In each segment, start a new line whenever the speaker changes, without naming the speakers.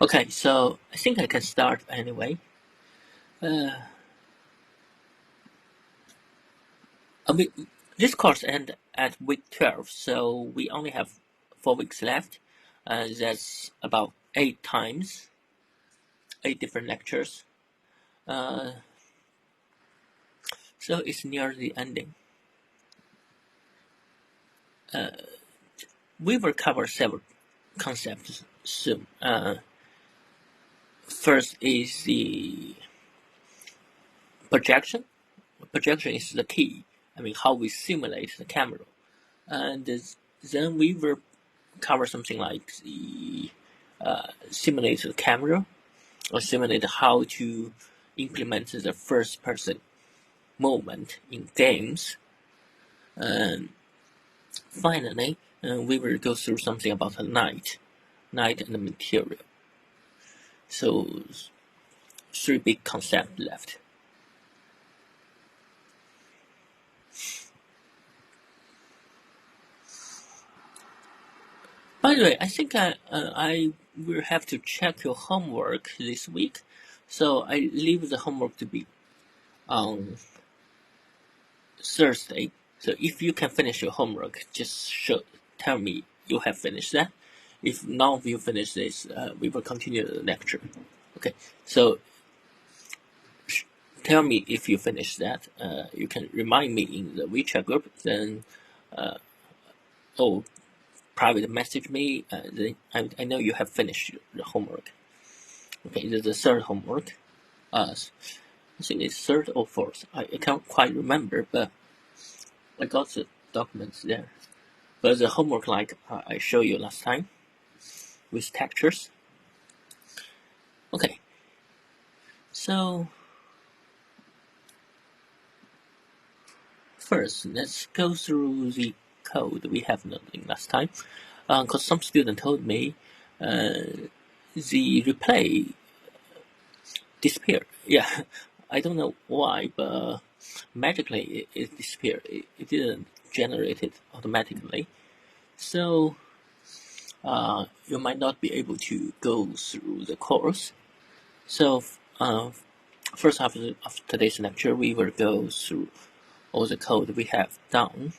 Okay, so I think I can start anyway. Uh, I mean, this course ends at week 12, so we only have 4 weeks left. That's about 8 times, 8 different lectures. Uh, so it's near the ending. We will cover several concepts soon. First is the projection. Projection is the key. I mean, how we simulate the camera. And then we will cover something like the simulated camera, or simulate how to implement the first person movement in games. And finally, we will go through something about the light and the material. So 3 big concepts left. By the way, I think I will have to check your homework this week, so I leave the homework to be on Thursday. So if you can finish your homework, just tell me you have finished that. If none of you finish this, we will continue the lecture. Okay, so tell me if you finish that. You can remind me in the WeChat group, then private message me. Then I know you have finished the homework. Okay, the third homework. I think it's third or fourth. I can't quite remember, but I got the documents there. But the homework, like I showed you last time, with textures. Okay, so first let's go through the code we have learned last time. Because some student told me the replay disappeared. Yeah, I don't know why, but magically it disappeared. It didn't generate it automatically. So you might not be able to go through the course. So first half of today's lecture, we will go through all the code we have done.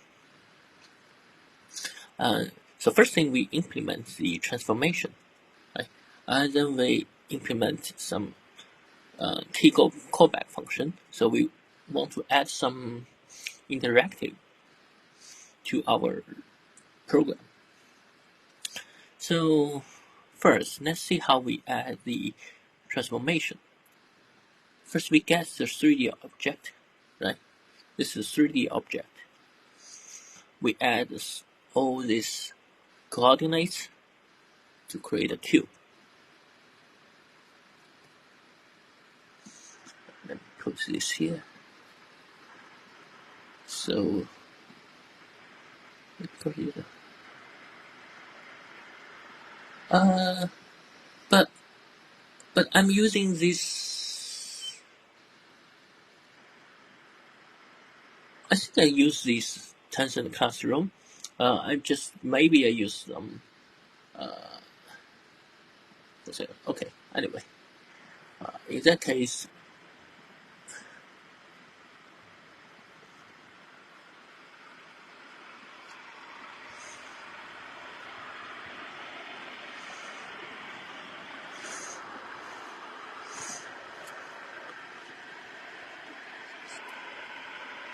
So first thing, we implement the transformation, right? And then we implement some key callback function. So we want to add some interactive to our program. So first, let's see how we add the transformation. First, we get the 3D object, right? This is a 3D object. We add all these coordinates to create a cube. put this here. So but I'm using this. I think I use this Tencent Classroom. Maybe I use some. Okay. Anyway, in that case,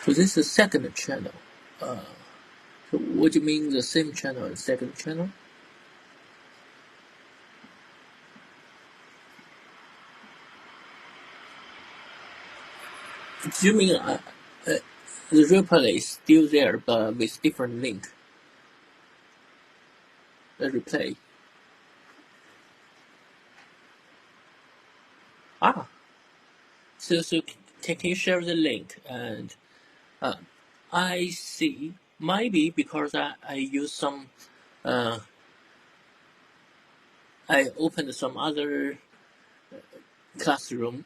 so this is the second channel. So what do you mean the same channel and second channel? Do you mean the replay is still there but with different link? The replay. So can you share the link? And I see. Maybe because I use some. I opened some other classroom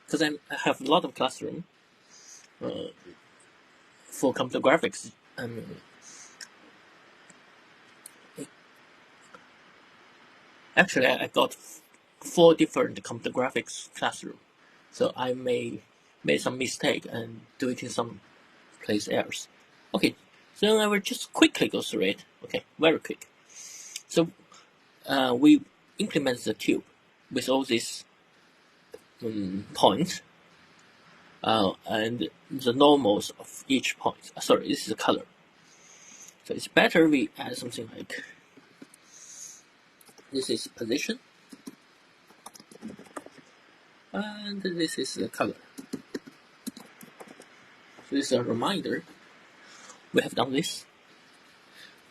because I have a lot of classroom for computer graphics. Actually, I got 4 different computer graphics classroom, so I made some mistake and do it in some place else. Okay, so I will just quickly go through it. Okay, very quick. So we implement the cube with all these points and the normals of each point. Sorry, this is the color. So it's better we add something like this is position and this is the color. So this is a reminder. We have done this.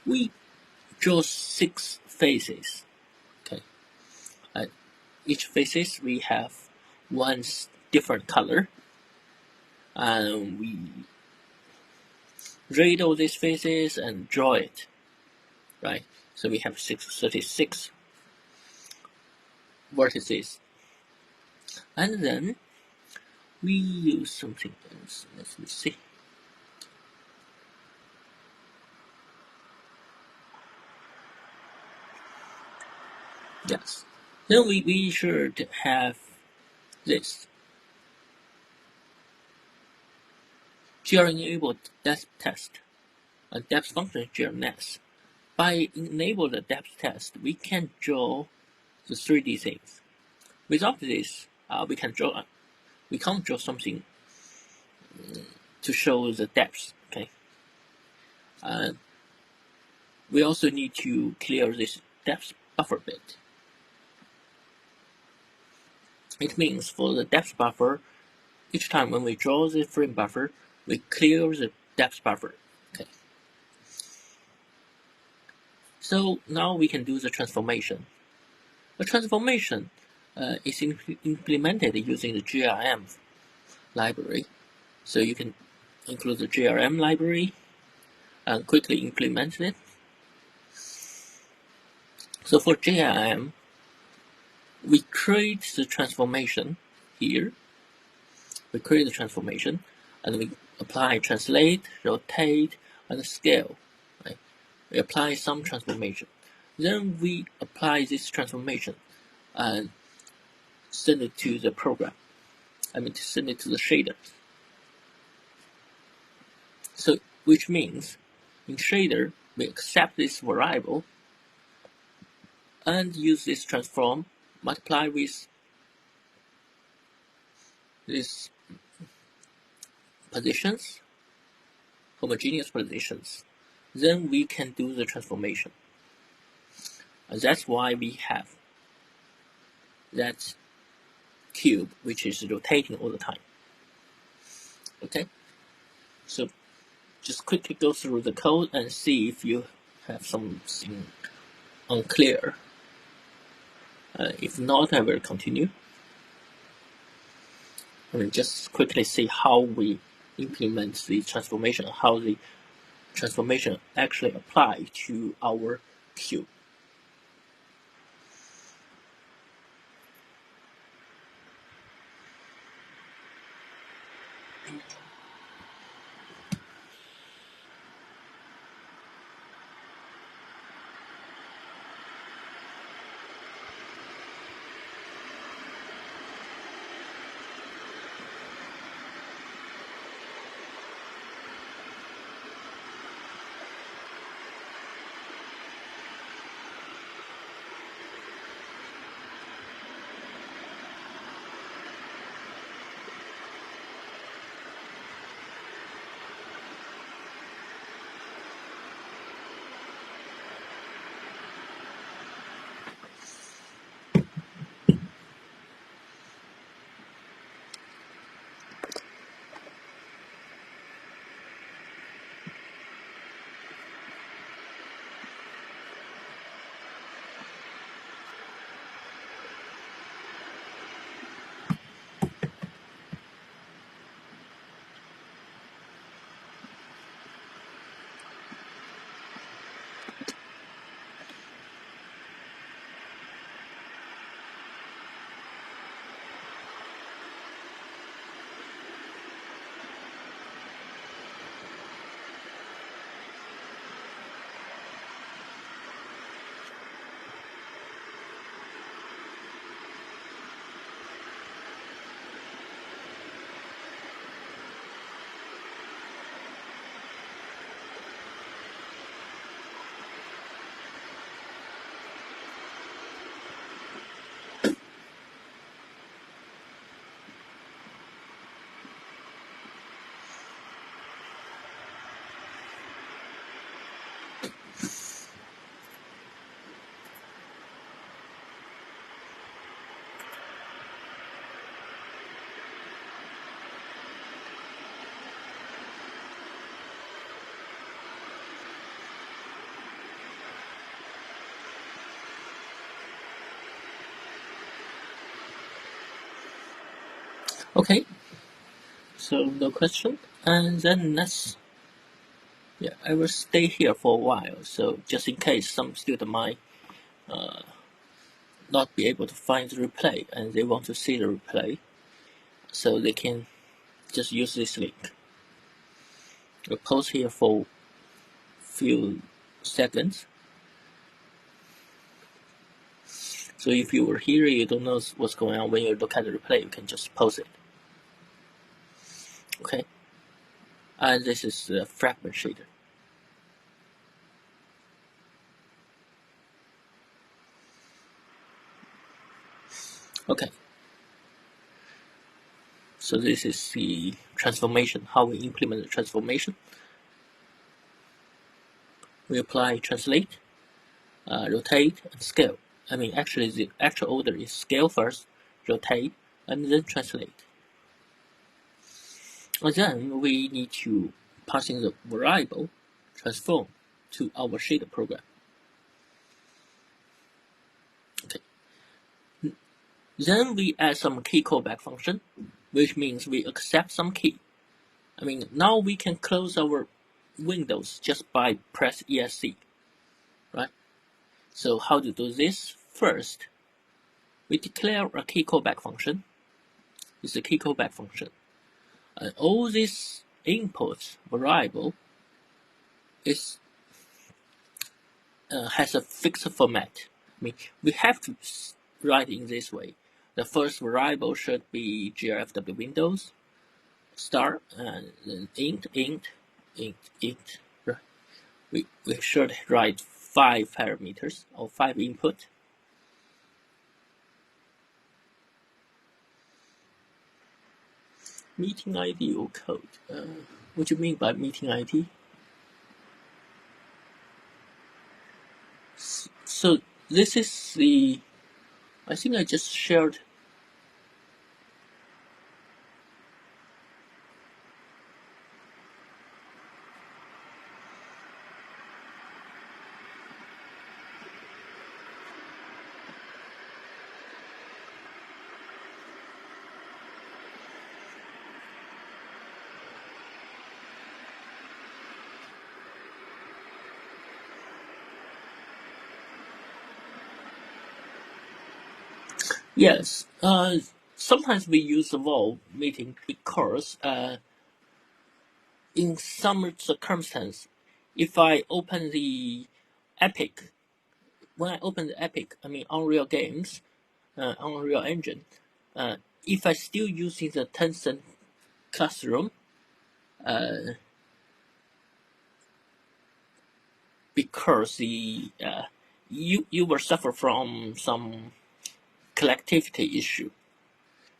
We draw 6 faces. Okay, and each faces we have one different color, and we read all these faces and draw it. Right. So we have 36 vertices, and then we use something else. Let me see. Yes. Then we should have this GR-enabled depth test, a depth function GRNS. By enable the depth test, we can draw the 3D things. Without this, we can't draw something to show the depth. Okay. We also need to clear this depth buffer bit. It means for the depth buffer, each time when we draw the frame buffer, we clear the depth buffer. Okay. So now we can do the transformation. The transformation is implemented using the GRM library. So you can include the GRM library and quickly implement it. So for GRM, we create the transformation here. We create the transformation and we apply translate, rotate, and scale. Right? We apply some transformation. Then we apply this transformation and send it to the program. Send it to the shader. So, which means in shader, we accept this variable and use this transform, multiply with these positions, homogeneous positions. Then we can do the transformation. And that's why we have that cube, which is rotating all the time. Okay? So, just quickly go through the code and see if you have something unclear. If not, I will continue. I mean, just quickly see how we implement the transformation, how the transformation actually apply to our cube. Okay, so no question. And then I will stay here for a while. So just in case some student might not be able to find the replay and they want to see the replay, so they can just use this link. We'll pause here for a few seconds. So if you were here, you don't know what's going on, when you look at the replay, you can just pause it. Okay. And this is the fragment shader. Okay. So this is the transformation, how we implement the transformation. We apply translate, rotate, and scale. I mean, actually, the actual order is scale first, rotate, and then translate. And then we need to pass in the variable transform to our shader program. Okay. Then we add some key callback function, which means we accept some key. I mean, now we can close our windows just by press ESC, right? So how to do this? First, we declare a key callback function. It's a key callback function. And all this input variable is has a fixed format. I mean, we have to write in this way. The first variable should be grfw windows star and then int. Right. We should write 5 parameters or 5 input. Meeting ID or code. What do you mean by meeting ID? So this is the, I think I just shared. Yes. Sometimes we use the wall meeting because in some circumstance, if I open the Epic, when I open the Epic, I mean Unreal Games, Unreal Engine, uh, if I still using the Tencent Classroom, because you will suffer from some collectivity issue.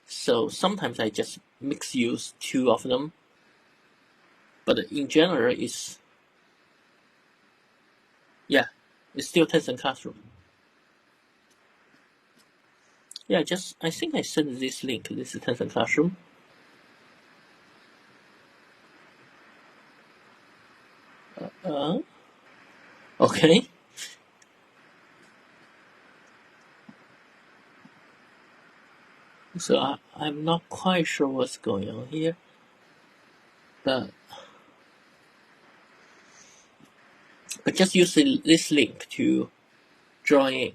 So sometimes I just mix use two of them, but in general, it's still Tencent Classroom. Yeah, I think I sent this link. This is Tencent Classroom. Okay. So I'm not quite sure what's going on here, but just use this link to join in.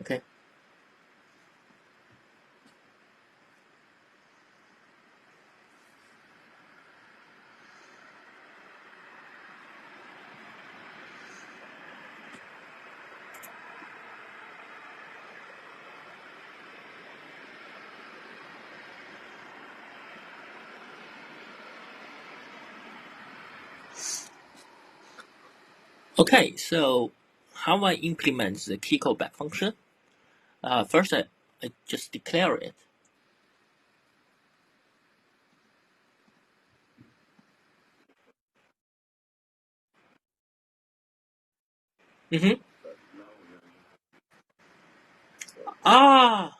Okay. Okay. So how I implement the key callback function? First, I just declare it. Mm-hmm. Ah.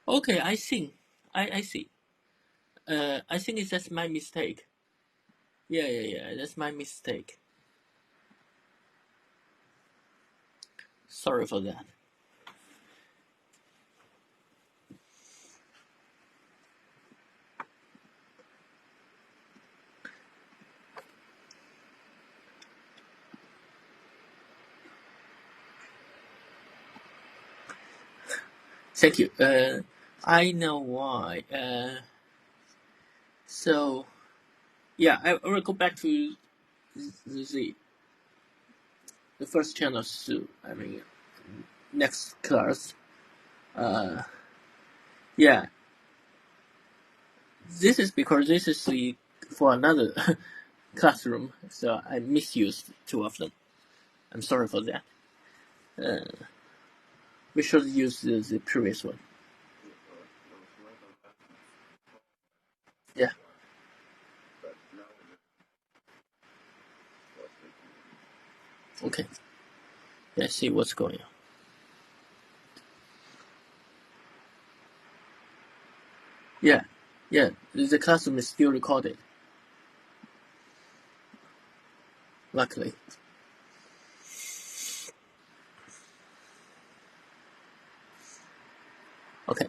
Okay. I see. I see. I think it's just my mistake. Yeah. That's my mistake. Sorry for that. Thank you. I know why. So yeah, I will go back to the first channel soon. I mean, next class. Uh, yeah, this is because this is for another classroom, so I misused two of them. I'm sorry for that. We should use the previous one. Yeah. Okay. Let's see what's going on. Yeah. The classroom is still recorded. Luckily. Okay.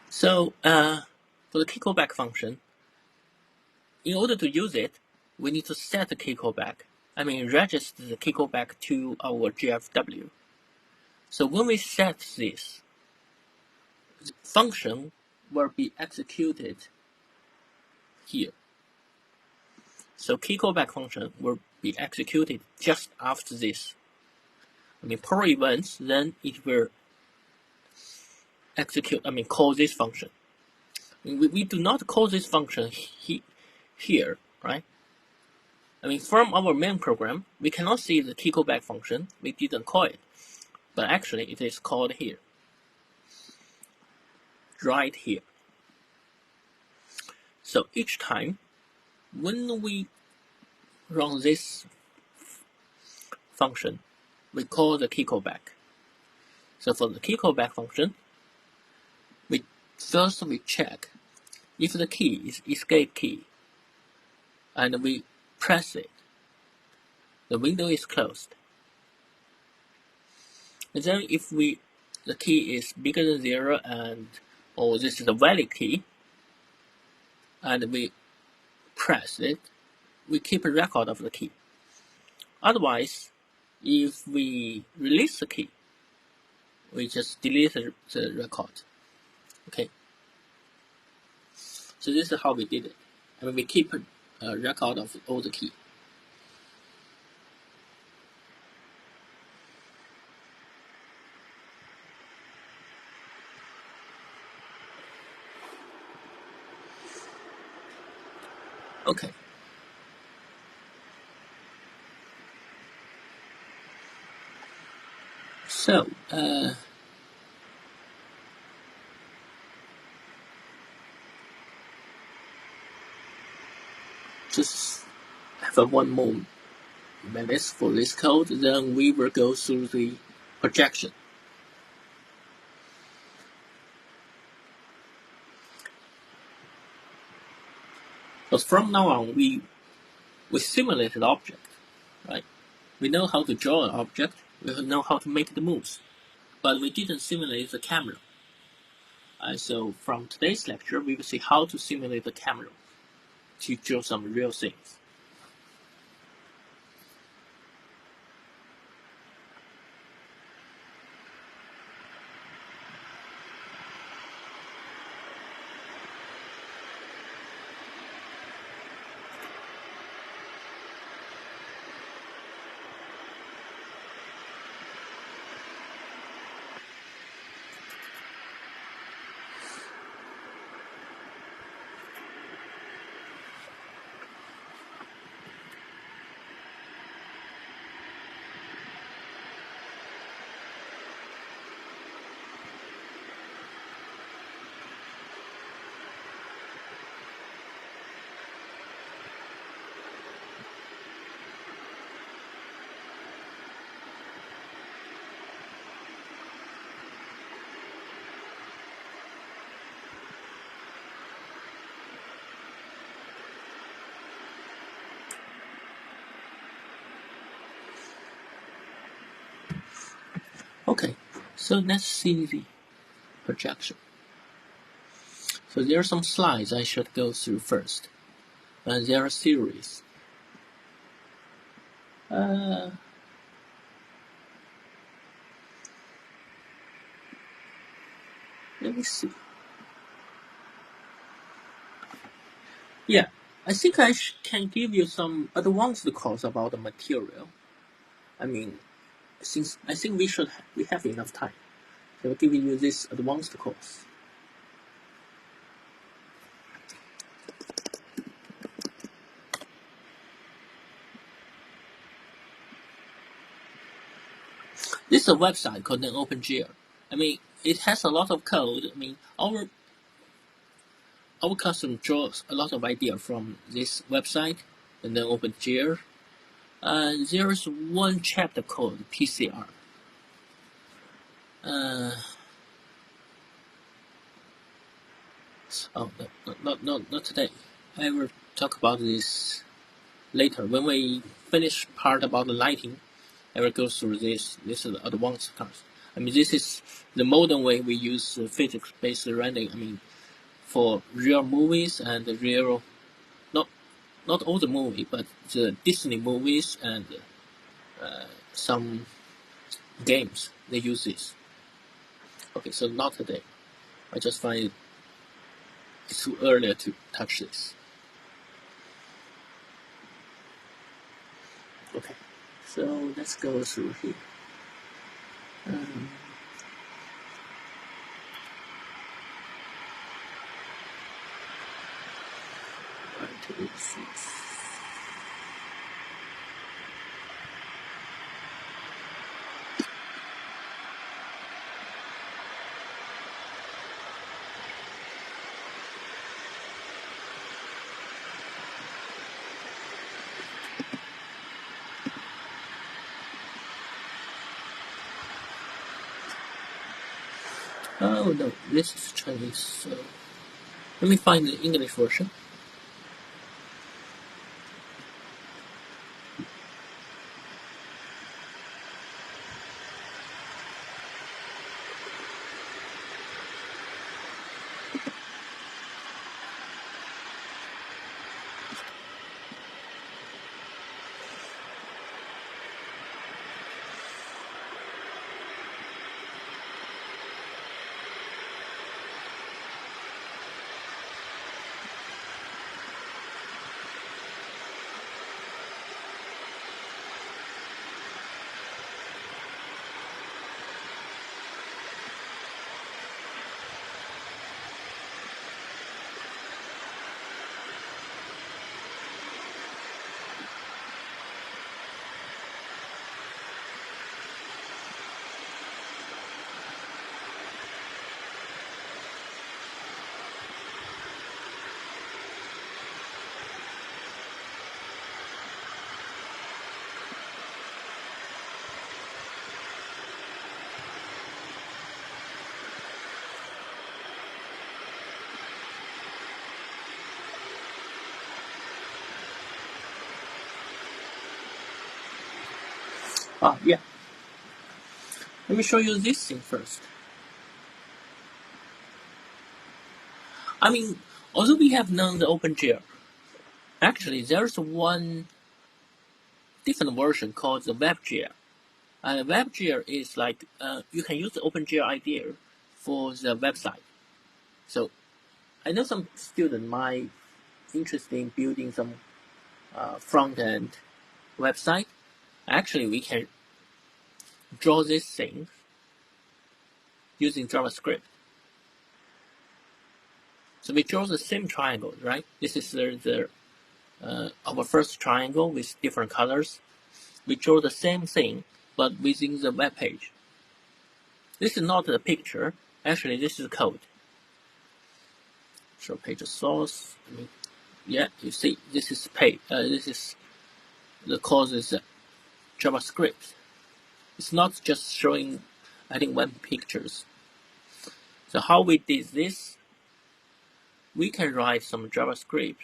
So for the key callback function, in order to use it, we need to set the key callback. I mean, register the key callback to our GFW. So when we set this, the function will be executed here. So key callback function will be executed just after this. I mean, per events, then it will call this function. I mean, we do not call this function here, right? I mean, from our main program, we cannot see the key callback function. We didn't call it, but actually it is called here, right here. So each time when we run this function, we call the key callback. So for the key callback function, we check if the key is escape key, and we press it. The window is closed. And then if the key is bigger than 0 or this is a valid key, and we press it, we keep a record of the key. Otherwise, if we release the key, we just delete the record. Okay. So this is how we did it. I mean, we keep a record of all the key. Okay. So, just have one more minute for this code, then we will go through the projection. But from now on, we simulate the object, right? We know how to draw an object, we know how to make the moves, but we didn't simulate the camera. So from today's lecture, we will see how to simulate the camera to draw some real things. Okay, so let's see the projection. So there are some slides I should go through first. There are series. Let me see. Yeah, I think I can give you some advanced course about the material. I mean, since I think we have enough time, so I'll give you this advanced course. This is a website called OpenGL. I mean, it has a lot of code. I mean, our custom draws a lot of idea from this website and then OpenGL. There is one chapter called PCR. Oh, no, not today. I will talk about this later. When we finish part about the lighting, I will go through this. This is the advanced class. I mean, this is the modern way we use physics-based rendering. I mean, for real movies and real, not all the movie, but the Disney movies and some games, they use this. Okay, so not today. I just find it's too early to touch this. Okay, so let's go through here. 1, 2, 6. Oh no, this is Chinese, so let me find the English version. Yeah. Let me show you this thing first. I mean, although we have known the OpenGL, actually there's one different version called the WebGL. And WebGL is like, you can use the OpenGL idea for the website. So I know some students might interested in building some front-end website. Actually, we can draw this thing using JavaScript. So we draw the same triangle, right? This is our first triangle with different colors. We draw the same thing, but within the web page. This is not a picture. Actually, this is code. Show page source. Yeah, you see, this is page. This is the code is JavaScript. It's not just showing, adding one pictures. So how we did this? We can write some JavaScript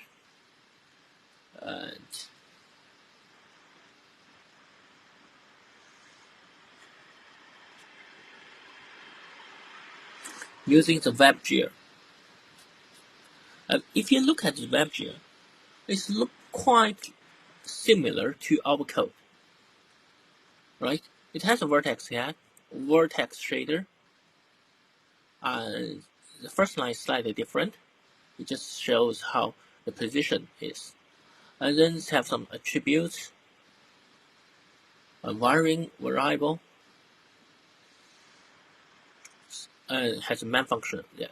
and using the WebGL. If you look at the WebGL, it looks quite similar to our code, right? It has a vertex shader, and the first line is slightly different. It just shows how the position is. And then it have some attributes, a variable, and it has a main function. Yeah,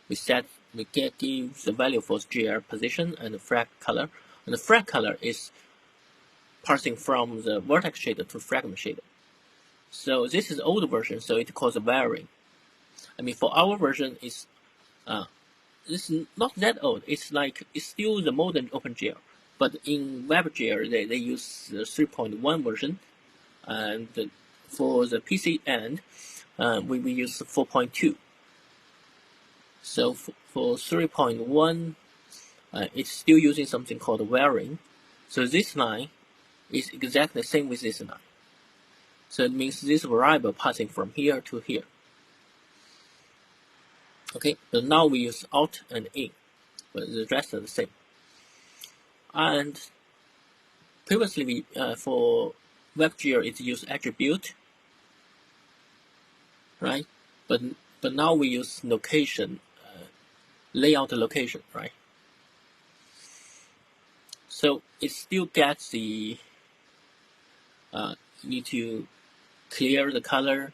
we give the value for GL position and the flag color, and the flag color is parsing from the vertex shader to fragment shader. So this is the old version, so it calls a varying. I mean, for our version, it's not that old. It's still the modern OpenGL, but in WebGL they use the 3.1 version, and for the PC end, we use 4.2. So for 3.1, it's still using something called varying. So this line is exactly the same with this line. So it means this variable passing from here to here. Okay, so now we use out and in, but the rest are the same. And previously, for WebGL, it used attribute, right? But now we use location, layout location, right? So it still gets the you need to clear the color,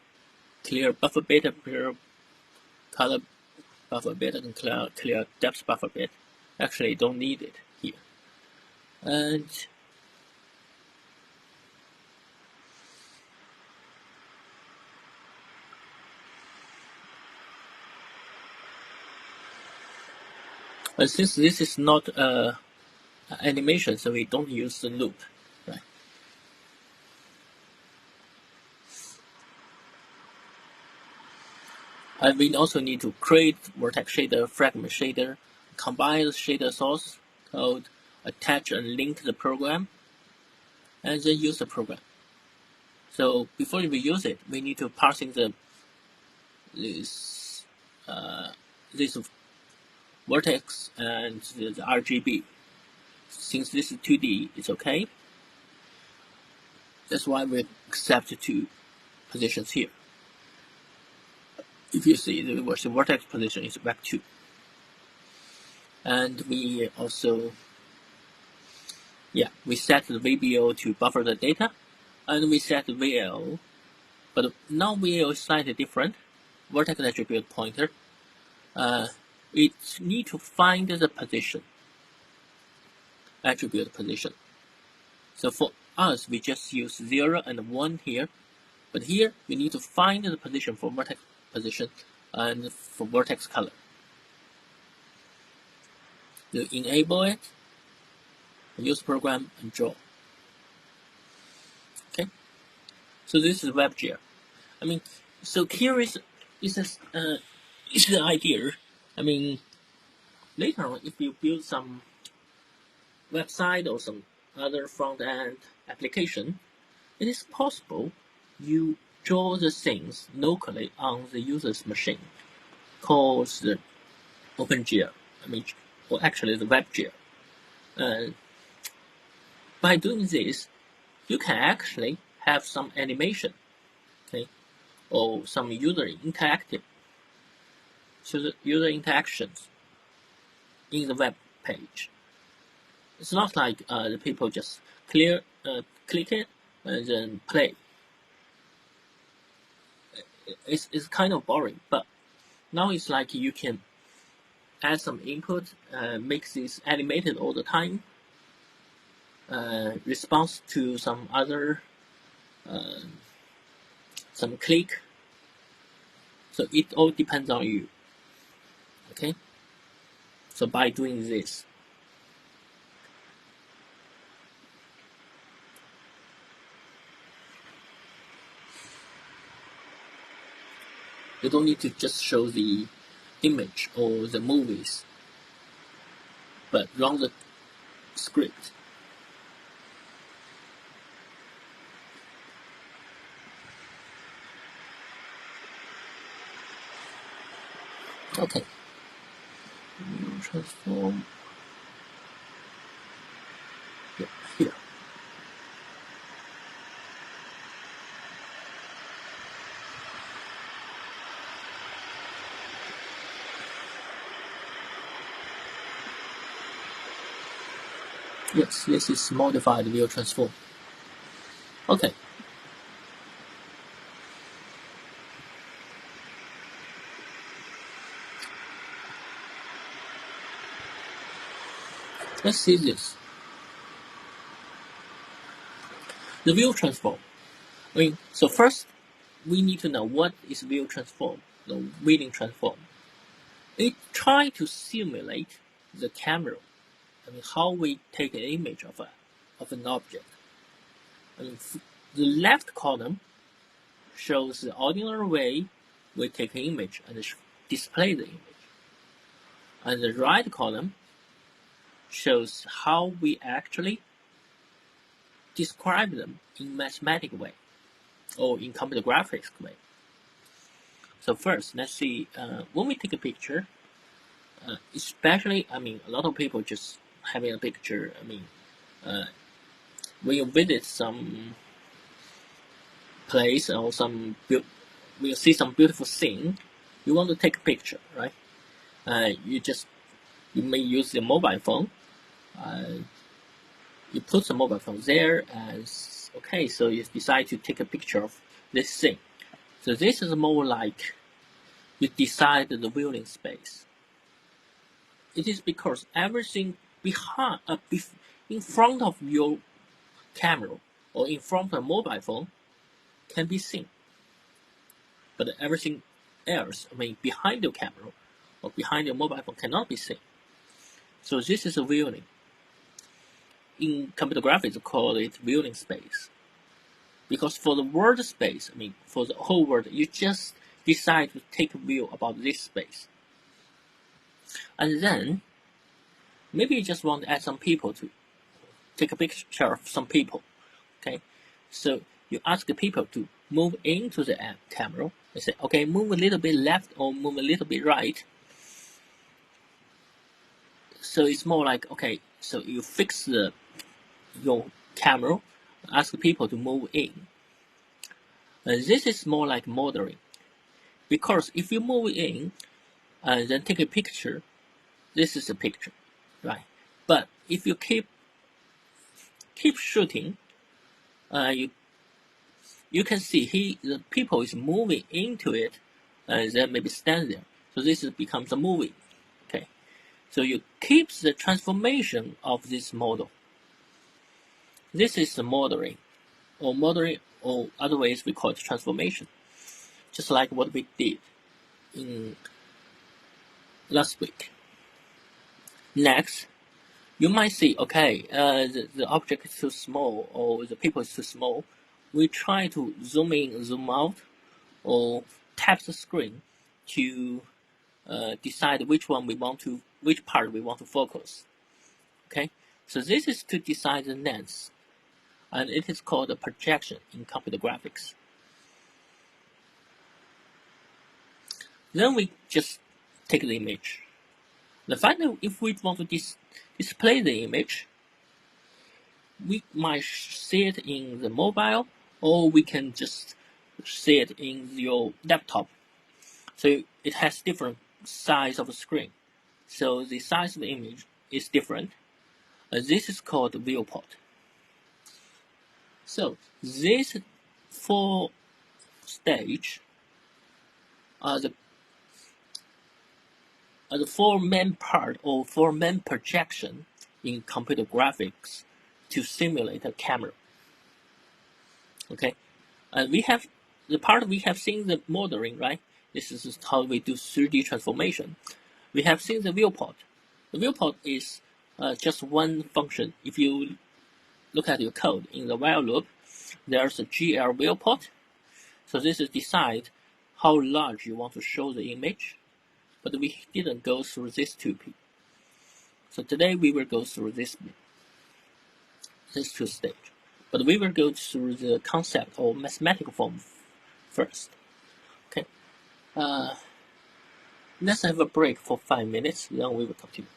clear buffer bit, clear color buffer bit, and clear depth buffer bit. Actually, don't need it here. And since this is not animation, so we don't use the loop, right? And we also need to create vertex shader, fragment shader, combine the shader source code, attach and link the program, and then use the program. So before we use it, we need to parsing this vertex and the RGB. Since this is 2D, it's okay. That's why we accept the two positions here. If you see, the vertex position is back 2. And we also, we set the VBO to buffer the data, and we set the VL, but now VL is slightly different. Vertex attribute pointer. It need to find the position, attribute position. So for us, we just use 0 and 1 here, but here we need to find the position for vertex position and for vertex color. To enable it, use program and draw. Okay, so this is WebGL. I mean, so here is the idea. I mean, later on, if you build some website or some other front-end application, it is possible you draw the things locally on the user's machine, called the OpenGL, or actually the WebGL. By doing this, you can actually have some animation, okay, or some user interactions in the web page. It's not like the people just click it and then play. It's kind of boring, but now it's like you can add some input, make this animated all the time, response to some other, some click. So it all depends on you. Okay. So by doing this, you don't need to just show the image or the movies, but run the script. Okay. Transform. Yeah, here. Yes, this is modified view transform. Okay. Let's see this. The view transform. So first we need to know what is view transform, the wheeling transform. It tries to simulate the camera. How we take an image of an object. The left column shows the ordinary way we take an image and display the image. And the right column shows how we actually describe them in mathematical way or in computer graphics way. So first, let's see, when we take a picture, especially, a lot of people just having a picture, when you visit some place or when you see some beautiful thing, you want to take a picture, right? You may use your mobile phone. You put the mobile phone there, and okay, so you decide to take a picture of this thing. So this is more like you decide the viewing space. It is because everything in front of your camera or in front of a mobile phone can be seen, but everything else, behind your camera or behind your mobile phone cannot be seen. So this is a viewing. In computer graphics, we call it viewing space. Because for the world space, for the whole world, you just decide to take a view about this space. And then, maybe you just want to add some people to take a picture of some people. Okay, so you ask the people to move into the camera. They say, okay, move a little bit left or move a little bit right. So it's more like, okay, so you fix your camera, ask people to move in. This is more like modeling. Because if you move in and then take a picture, this is a picture, right? But if you keep shooting, you can see the people is moving into it, and then maybe stand there. So this becomes a movie. Okay, so you keep the transformation of this model. This is the modeling, or other ways we call it transformation. Just like what we did in last week. Next, you might see, okay, the object is too small or the people is too small. We try to zoom in, zoom out, or tap the screen to decide which part we want to focus. Okay, so this is to decide the length, and it is called a projection in computer graphics. Then we just take the image. Then finally, if we want to display the image, we might see it in the mobile, or we can just see it in your laptop. So it has different size of the screen. So the size of the image is different. This is called viewport. So these four stage are the four main part or four main projection in computer graphics to simulate a camera. Okay, and we have the part we have seen the modeling, right? This is how we do 3D transformation. We have seen the viewport. The viewport is just one function. If you look at your code in the while loop, there's a GL viewport. So this is decide how large you want to show the image, but we didn't go through these two. So today we will go through this two stage, but we will go through the concept or mathematical form first. Okay, let's have a break for 5 minutes, then we will continue.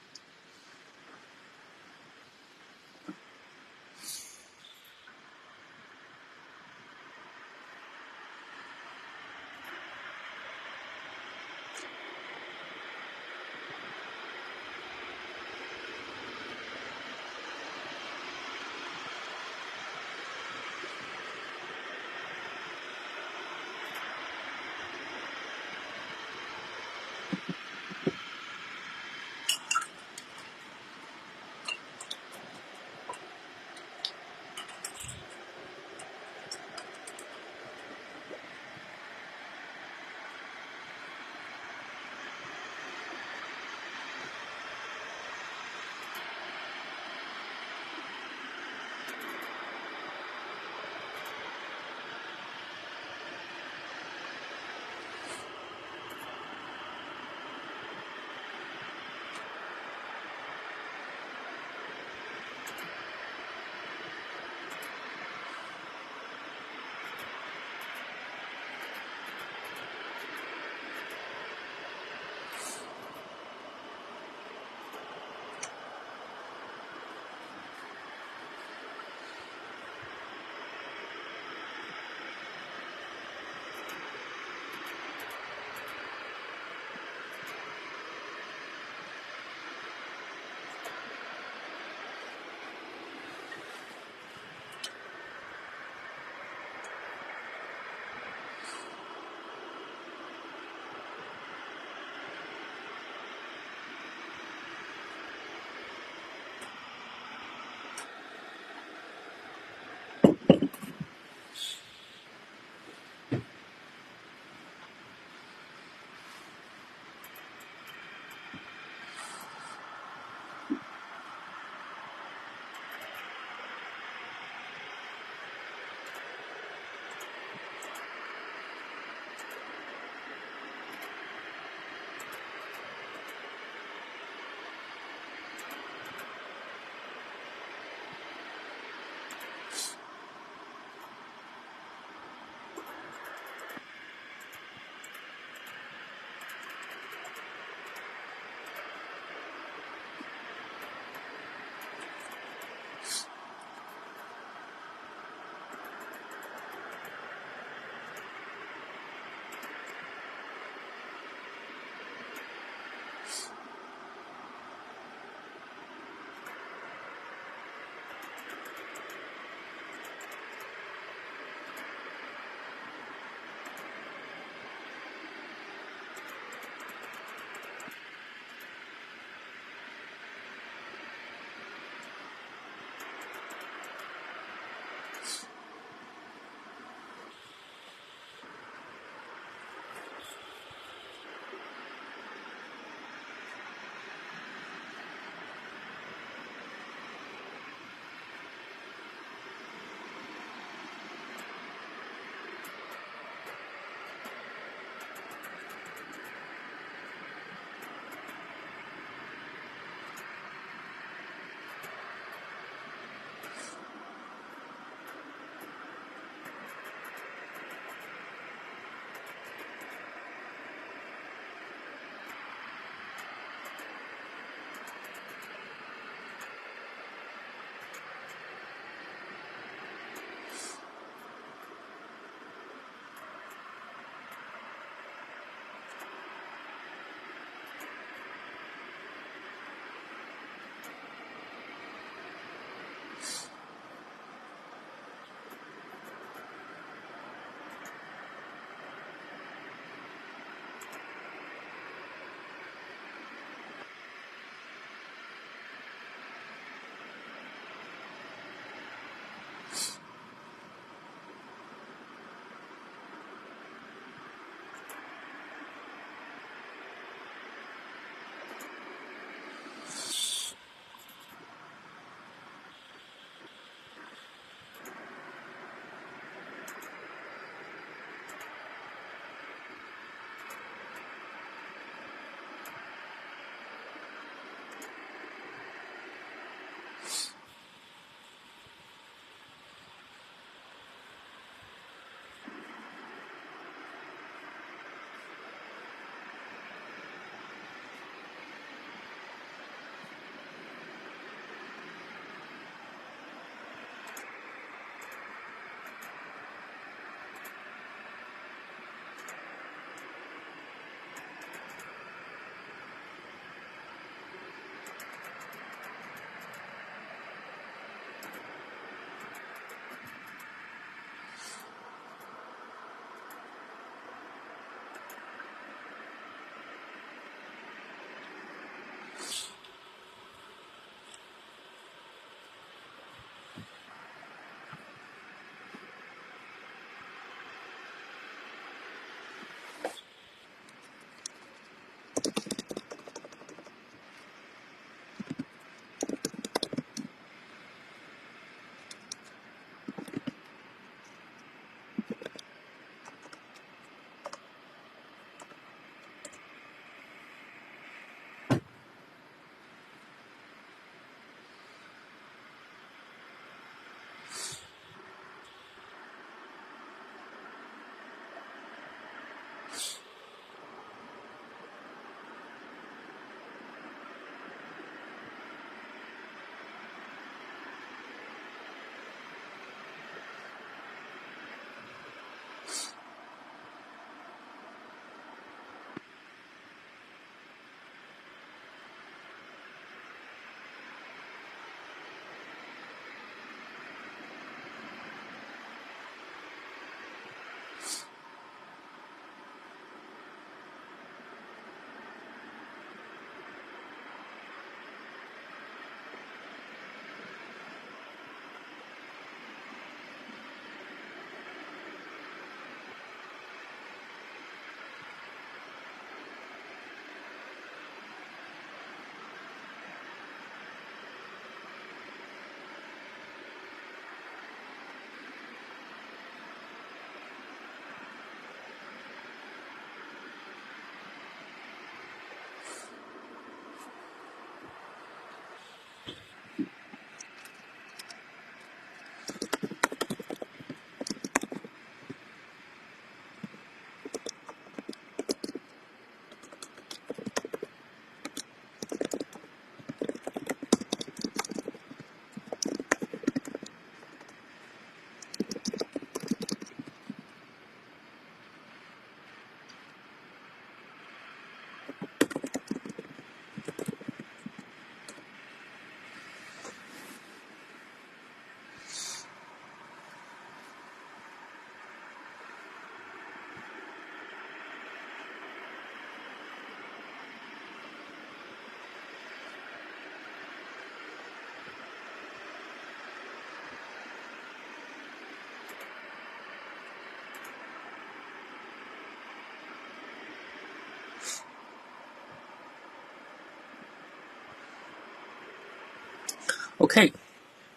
Okay,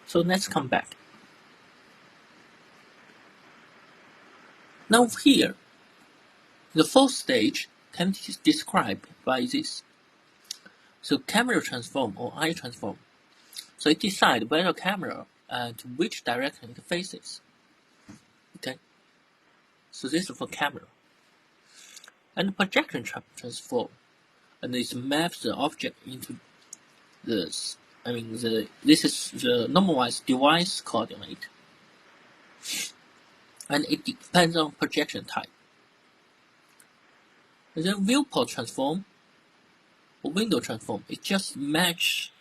so let's come back. Now here, the fourth stage can be described by this. So camera transform or eye transform. So it decides whether camera to which direction it faces. Okay, so this is for camera. And projection transform, and it maps the object into this. This is the normalized device coordinate, and it depends on projection type. The viewport transform or window transform, it just maps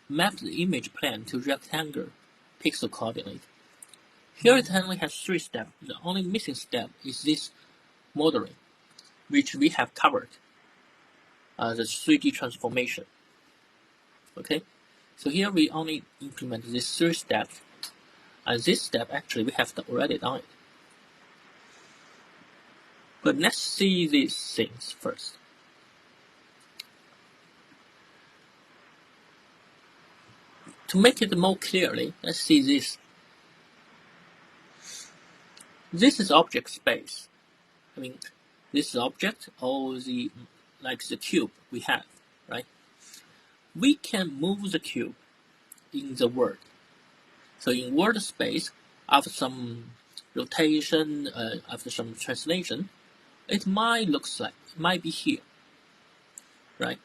the image plane to rectangular pixel coordinate. Here it only has 3 steps. The only missing step is this modeling, which we have covered, the 3D transformation. Okay, so here we only implement these 3 steps, and this step actually we have already done it. But let's see these things first. To make it more clearly, let's see this. This is object space. This is object or the cube we have, right? We can move the cube in the world. So in world space, after some rotation, after some translation, it might be here, right?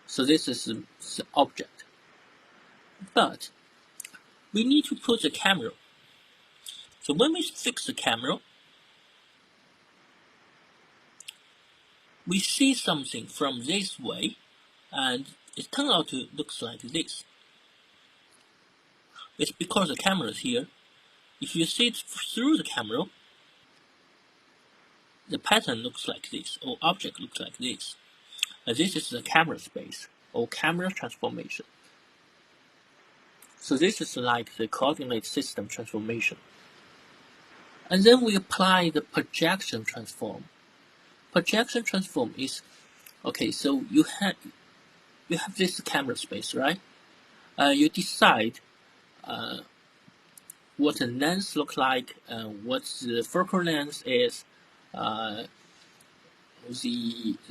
So this is the object. But we need to put the camera. So when we fix the camera, we see something from this way, and it turns out to look like this. It's because the camera is here. If you see it through the camera, the pattern looks like this, or object looks like this. This is the camera space, or camera transformation. So this is like the coordinate system transformation. And then we apply the projection transform. Projection transform is, okay, so you have this camera space, right? You decide what the lens looks like, what the focal length is, the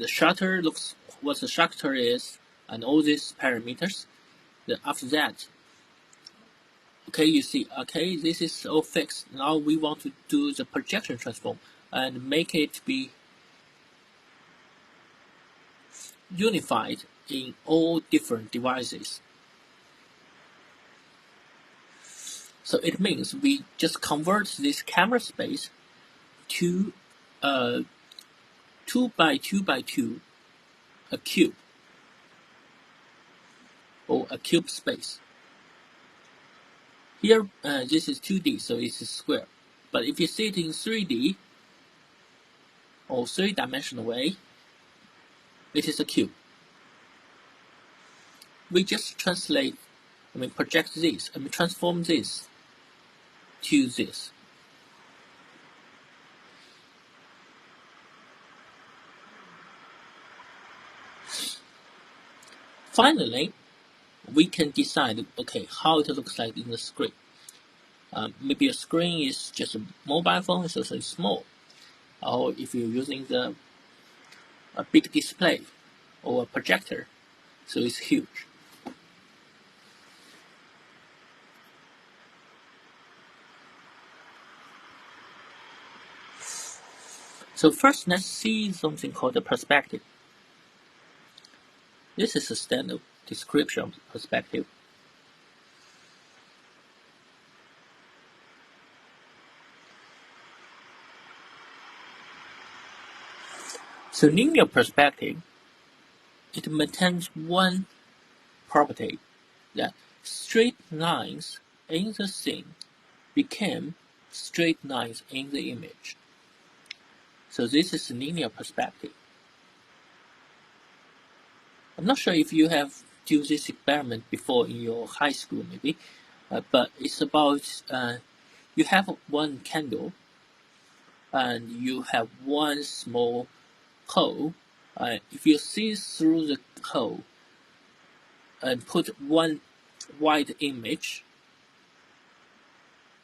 shutter looks, what the shutter is, and all these parameters. Then after that, okay, you see, okay, this is all fixed. Now we want to do the projection transform and make it be unified in all different devices. So it means we just convert this camera space to 2 by 2 by 2, a cube, or a cube space. Here, this is 2D, so it's a square. But if you see it in 3D, or 3-dimensional way, it is a cube. We just project this, transform this to this. Finally, we can decide, okay, how it looks like in the screen. Maybe a screen is just a mobile phone, so it's small. Or if you're using a big display or a projector, so it's huge. So first, let's see something called the perspective. This is a standard description of perspective. So linear perspective, it maintains one property, that straight lines in the scene became straight lines in the image. So this is linear perspective. I'm not sure if you have do this experiment before in your high school, maybe, but it's about you have one candle and you have one small hole. If you see through the hole and put one wide image.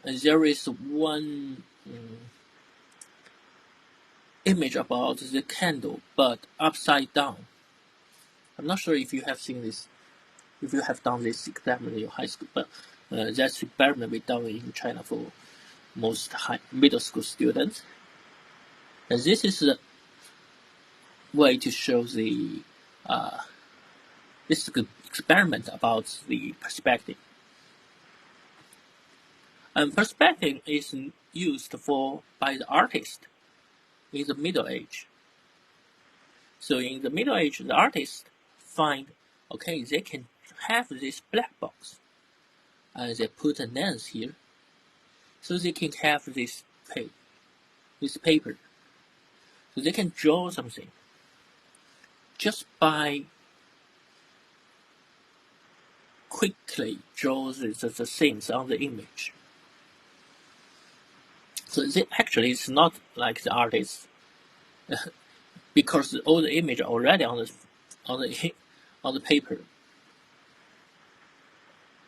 And there is one image about the candle, but upside down. I'm not sure if you have seen this, if you have done this experiment in your high school, but that's experiment we done in China for most middle school students. And this is the way to show the this experiment about the perspective. And perspective is used by the artist in the Middle Age. So in the Middle Age, the artists find, okay, they can have this black box, and they put a lens here, so they can have this paper, so they can draw something just by quickly draw the things on the image. So actually it's not like the artist, because all the image are already on the paper.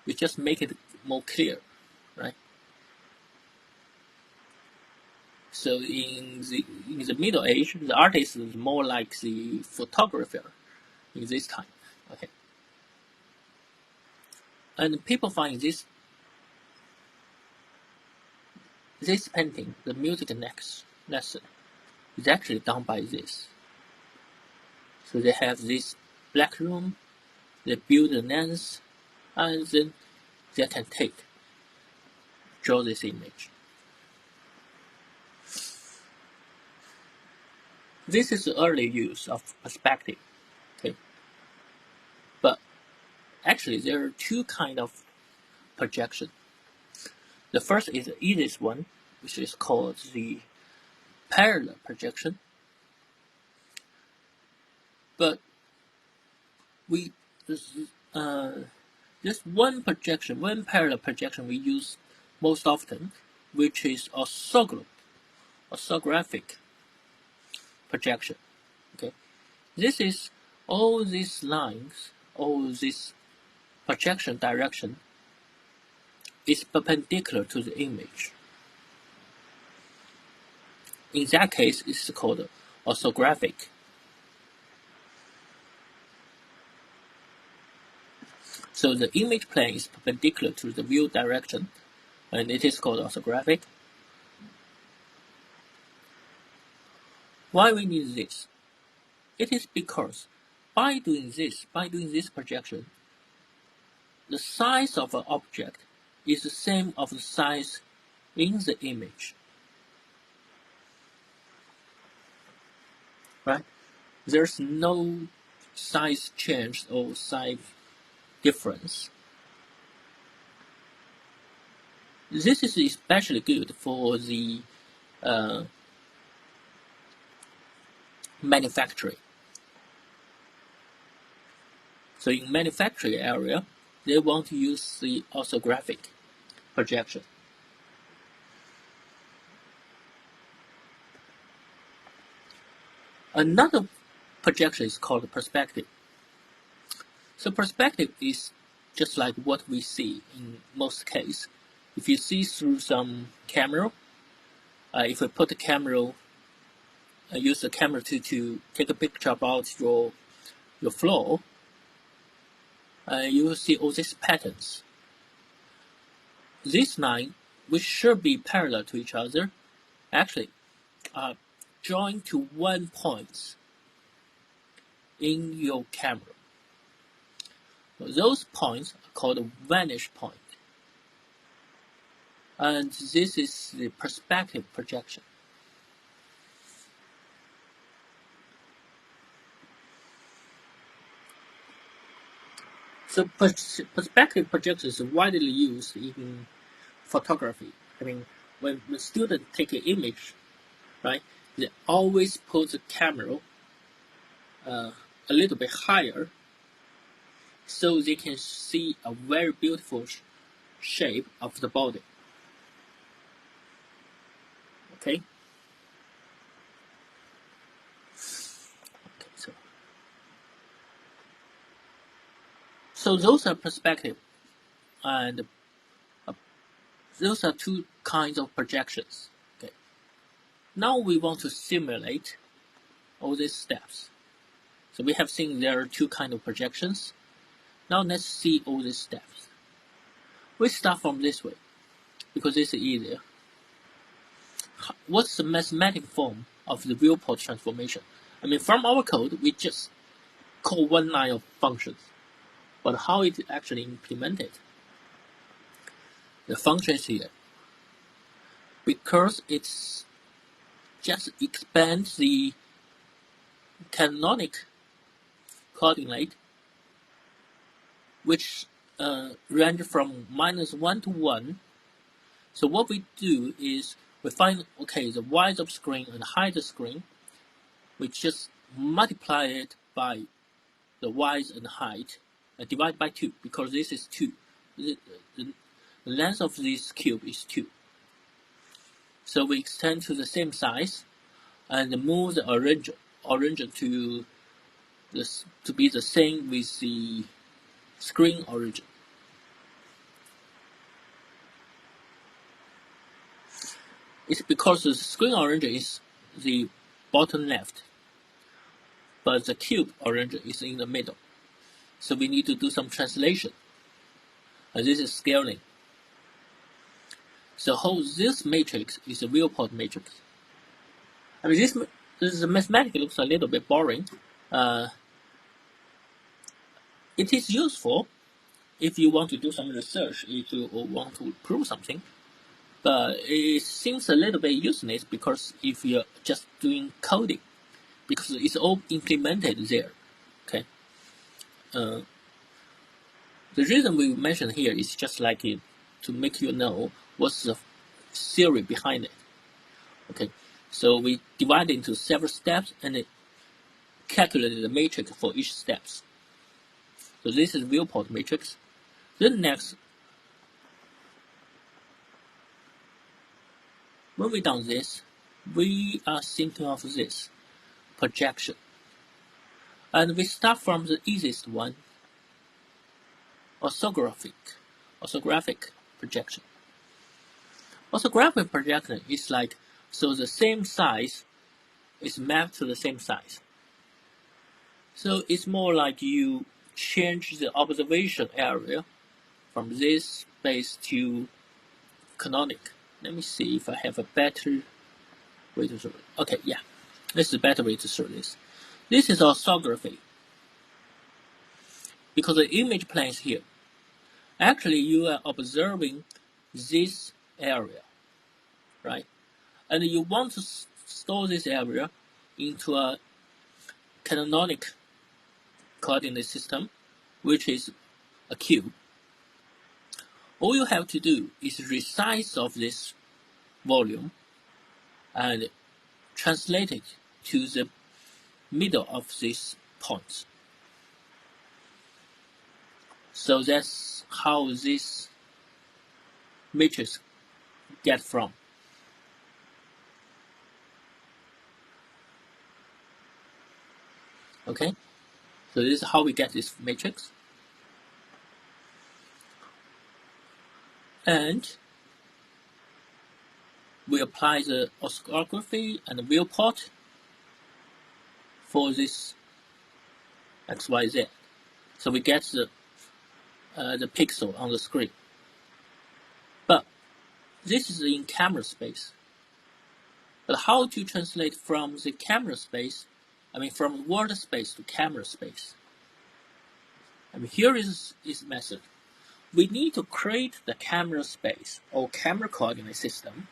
We just make it more clear, right? So in the Middle Age, the artist is more like the photographer in this time. Okay. And people find this painting, the music lesson, is actually done by this. So they have this black room, they build a lens, and then they can draw this image. This is the early use of perspective. Okay. But actually there are two kinds of projection. The first is the easiest one, which is called the parallel projection. But there's one parallel projection we use most often, which is orthographic projection. Okay, this is all these lines, all this projection direction is perpendicular to the image. In that case, it's called orthographic. So the image plane is perpendicular to the view direction, and it is called orthographic. Why we need this? It is because by doing this projection, the size of an object is the same of the size in the image. Right? There's no size change or size difference. This is especially good for the manufacturing. So in manufacturing area, they want to use the orthographic projection. Another projection is called perspective. So perspective is just like what we see in most cases. If you see through some camera, if we put the camera, use the camera to take a picture about your floor, you will see all these patterns. These lines, which should be parallel to each other, actually are joined to one point in your camera. Those points are called vantage point. And this is the perspective projection. So perspective projection is widely used in photography. I mean, when students take an image, right, they always put the camera a little bit higher, so they can see a very beautiful shape of the body. Okay. So those are perspective and those are two kinds of projections. Okay. Now we want to simulate all these steps. So we have seen there are two kinds of projections. Now let's see all these steps. We start from this way, because this is easier. What's the mathematical form of the viewport transformation? I mean, from our code, we just call one line of functions. But how it actually implemented? The function is here. Because it's just expands the canonic coordinate, which range from -1 to 1. So what we do is we find, okay, the width of screen and height of screen. We just multiply it by the width and height and divide by 2, because this is 2. The length of this cube is 2. So we extend to the same size and move the origin to be the same with the screen origin. It's because the screen origin is the bottom left, but the cube origin is in the middle. So we need to do some translation. And this is scaling. So this matrix is a viewport matrix. I mean, this mathematically looks a little bit boring. It is useful if you want to do some research, if you want to prove something. But it seems a little bit useless because if you're just doing coding, because it's all implemented there. Okay. The reason we mentioned here is just like it, to make you know what's the theory behind it. Okay. So we divide it into several steps and it calculated the matrix for each steps. So this is viewport matrix. Then next, when we done this, we are thinking of this projection. And we start from the easiest one, orthographic projection. Orthographic projection is like, so the same size is mapped to the same size. So it's more like you change the observation area from this space to canonic. Let me see if I have a better way to show it. Okay, yeah, this is a better way to show this. This is orthography. Because the image plane is here. Actually, you are observing this area, right? And you want to store this area into a canonic coordinate system, which is a cube. All you have to do is resize of this volume and translate it to the middle of these points. So that's how this matrix get from. Okay, so this is how we get this matrix. And we apply the orthography and the viewport for this XYZ. So we get the pixel on the screen. But this is in camera space. But how to translate from the camera space, from word space to camera space? Here is method. We need to create the camera space or camera coordinate system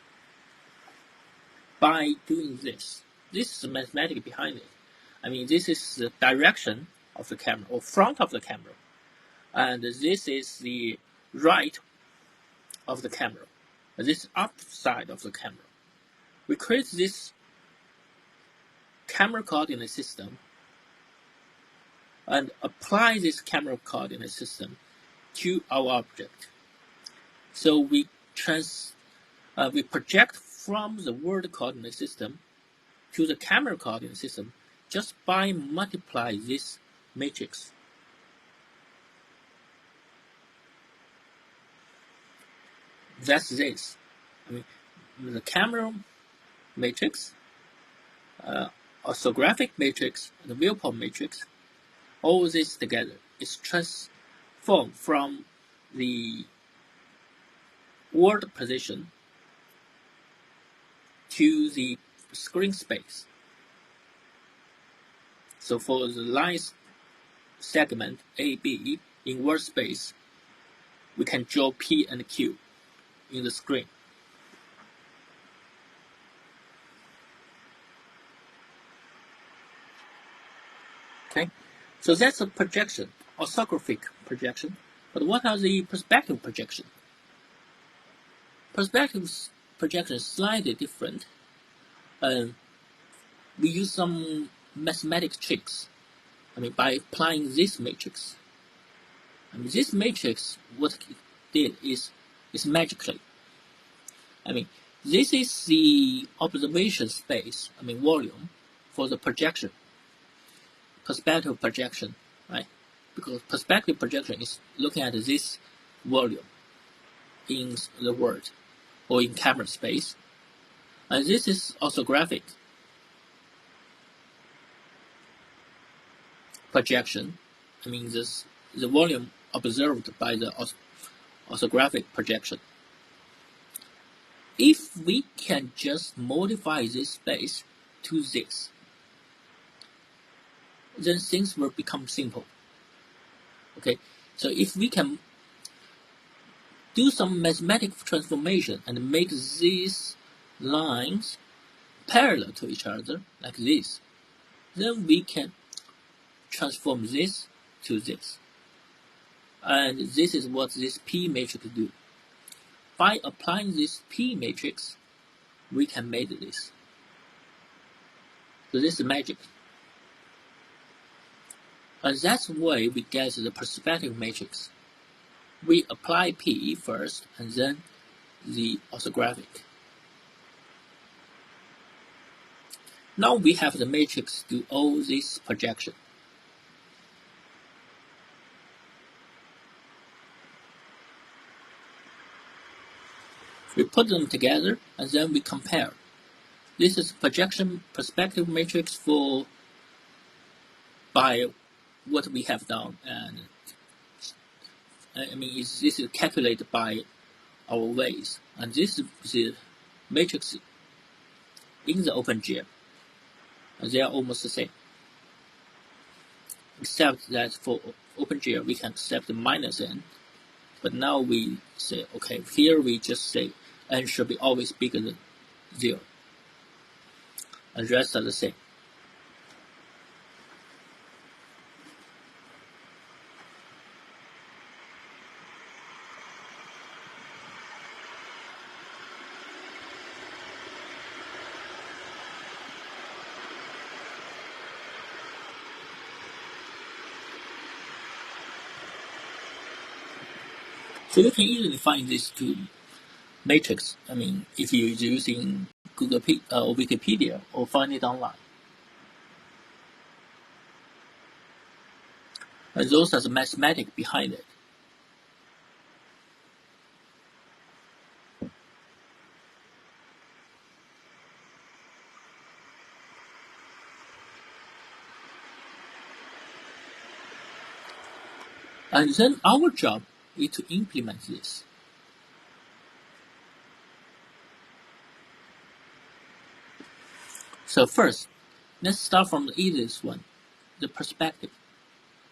by doing this. This is the mathematics behind it. This is the direction of the camera or front of the camera. And this is the right of the camera. And this is upside of the camera. We create this camera coordinate system and apply this camera coordinate system to our object. So we project from the word coordinate system to the camera coordinate system just by multiply this matrix. that's this. I mean, the camera matrix, orthographic matrix, and the viewport matrix, all this together is transformed from the word position to the screen space. So for the line segment AB in word space, we can draw P and Q in the screen. Okay, so that's a projection, orthographic projection. But what are the perspective projection? Perspective projection is slightly different. We use some mathematical tricks. I mean, by applying this matrix. I mean, this matrix, what it did is magically. I mean, this is the observation space, I mean, volume for the projection, perspective projection, right? Because perspective projection is looking at this volume in the word or in camera space. And this is orthographic projection. I mean, the volume observed by the orthographic projection. If we can just modify this space to this, then things will become simple. Okay, so if we can do some mathematical transformation and make these lines parallel to each other like this, then we can transform this to this. And this is what this P matrix do. By applying this P matrix, we can make this. So this is magic. And that's why we get the perspective matrix. We apply P first and then the orthographic. Now we have the matrix do all this projection. We put them together and then we compare. This is projection perspective matrix for by what we have done, and I mean this is calculated by our ways, and this is the matrix in the OpenGL, and they are almost the same, except that for OpenGL we can accept the -n, but now we say okay, here we just say n should be always bigger than 0, and the rest are the same. So you can easily find these two matrix. I mean, if you're using Google or Wikipedia, or find it online. And those are the mathematics behind it. And then our job is to implement this. So first, let's start from the easiest one, the perspective.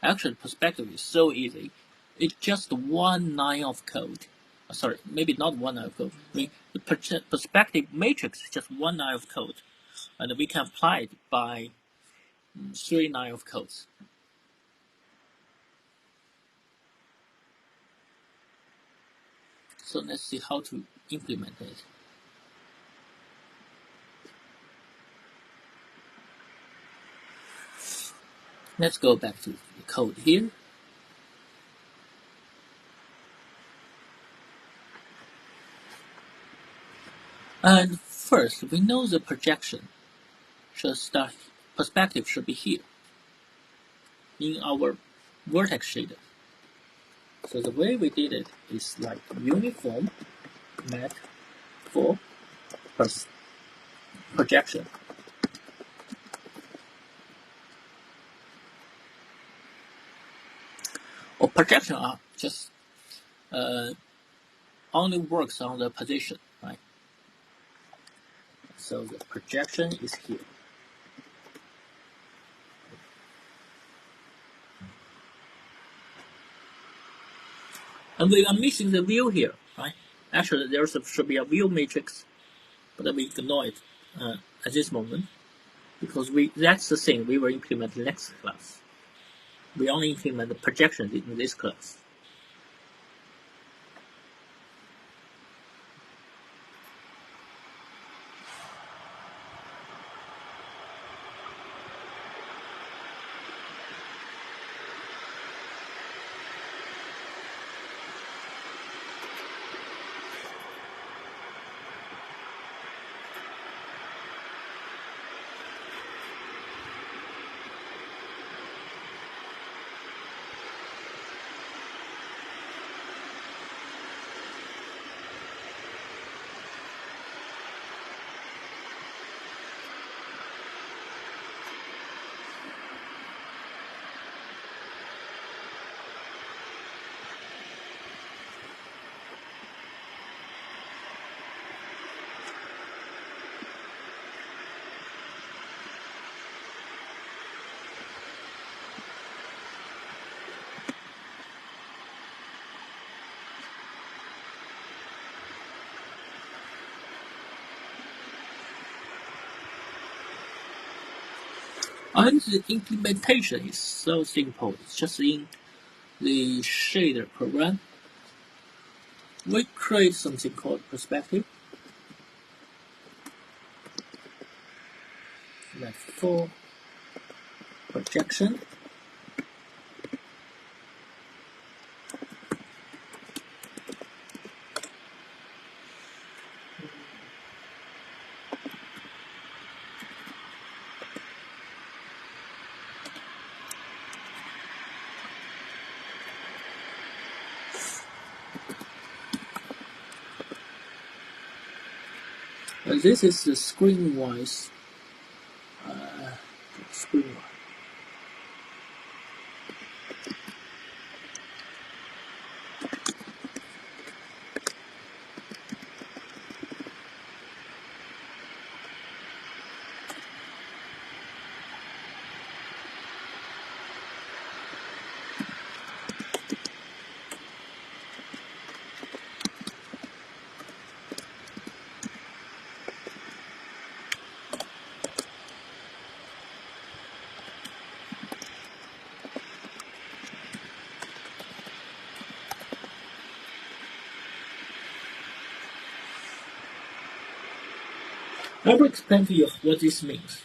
Actually, perspective is so easy. It's just one line of code. Sorry, maybe not one line of code. I mean, the perspective matrix is just one line of code, and we can apply it by 3 lines of codes. So let's see how to implement it. Let's go back to the code here. And first, we know the projection should start, perspective should be here in our vertex shader. So the way we did it is like uniform Mat for projection. Or projection are just only works on the position, right? So the projection is here. And we are missing the view here, right? Actually, there should be a view matrix, but we ignore it at this moment because that's the thing we will implement next class. We only implement the projections in this class. And the implementation is so simple. It's just in the shader program. We create something called perspective. Like for projection. This is the screen-wise. Screen-wise. I will explain to you what this means.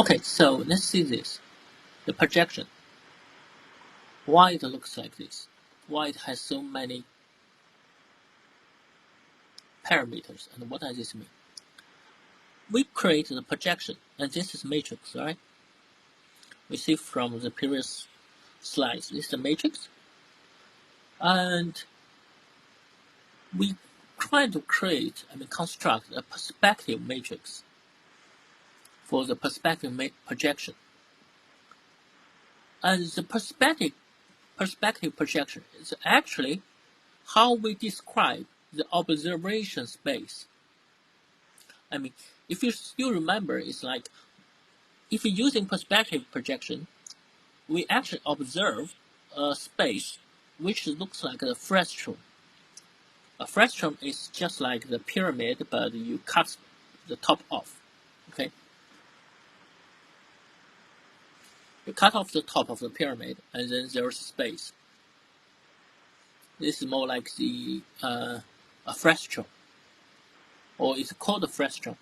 Okay, so let's see this. The projection. Why it looks like this? Why it has so many parameters, and what does this mean? We create the projection, and this is matrix, right? We see from the previous slides, this is the matrix, and we try to construct a perspective matrix for the perspective projection. And the perspective projection is actually how we describe the observation space. If you still remember, it's like if you're using perspective projection, we actually observe a space which looks like a frustum. A frustum is just like the pyramid, but you cut the top off. Okay, you cut off the top of the pyramid, and then there's space. This is more like a frustum, or it's called a frustum.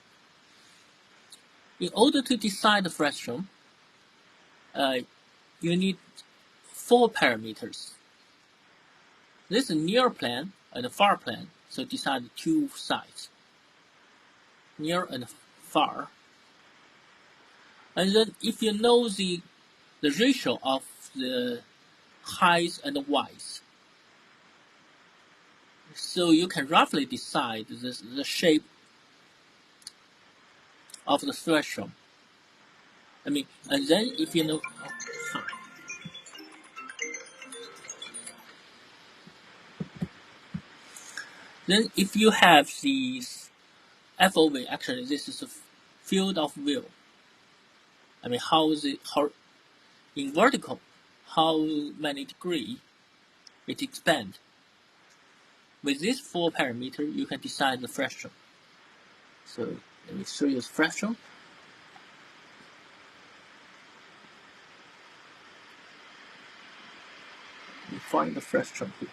In order to decide the frustum, you need 4 parameters. This is near plane and far plane, so decide 2 sides, near and far. And then if you know the ratio of the height and width, so you can roughly decide the shape of the frustum. And then if you know, then if you have these FOV, actually this is a field of view. How in vertical, how many degree it expands. With these 4 parameters, you can decide the frustum. So let me show you the frustum. You find the frustum here.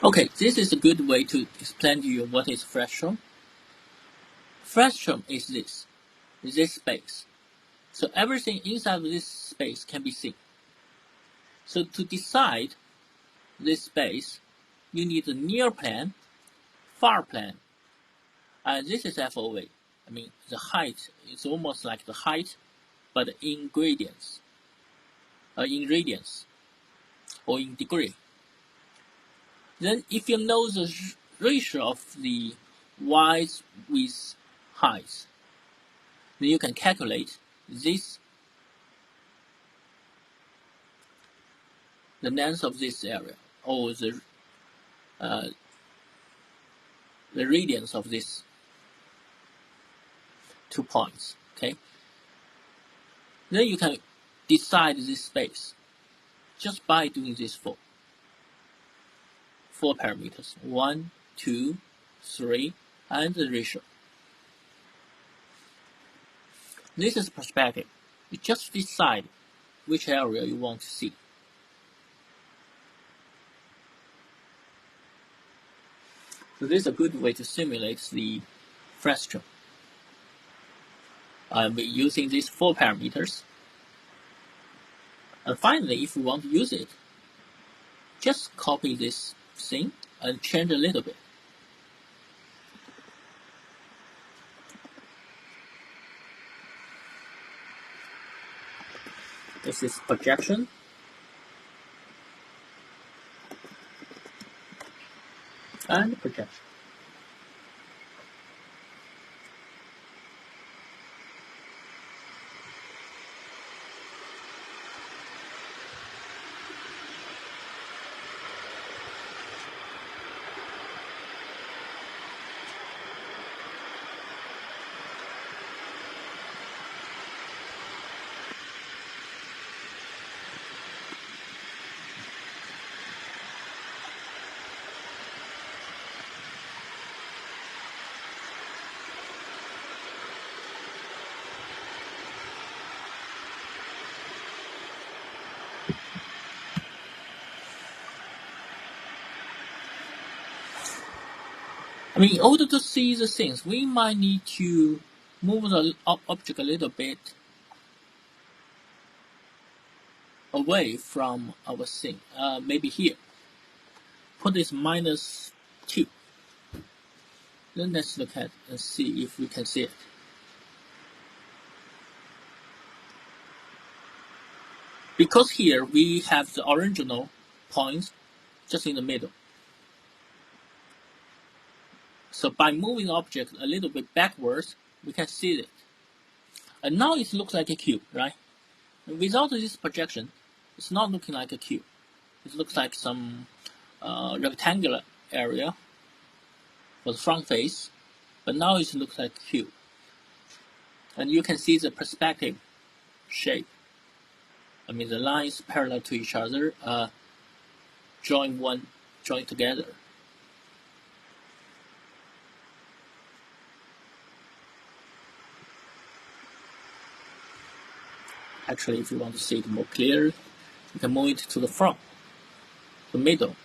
Okay, this is a good way to explain to you what is frustum. Frustum is this space. So everything inside of this space can be seen. So to decide this space, you need a near plane, far plane. This is FOV. The height is almost like the height, but in radians, or in degree. Then if you know the ratio of the width with height, then you can calculate the length of this area, or the radians of these 2 points. Okay. Then you can decide this space just by doing these 4 parameters: 1, 2, 3, and the ratio. This is perspective. You just decide which area you want to see. So this is a good way to simulate the frustum. Using these 4 parameters. And finally, if you want to use it, just copy this thing and change a little bit. This is projection. And projection. I mean, in order to see the things, we might need to move the object a little bit away from our thing. Maybe here. Put this -2. Then let's look at and see if we can see it. Because here we have the original points just in the middle. So by moving the object a little bit backwards, we can see it. And now it looks like a cube, right? And without this projection, it's not looking like a cube. It looks like some rectangular area for the front face, but now it looks like a cube. And you can see the perspective shape. I mean, the lines parallel to each other, join together. Actually, if you want to see it more clearly, you can move it to the front, the middle.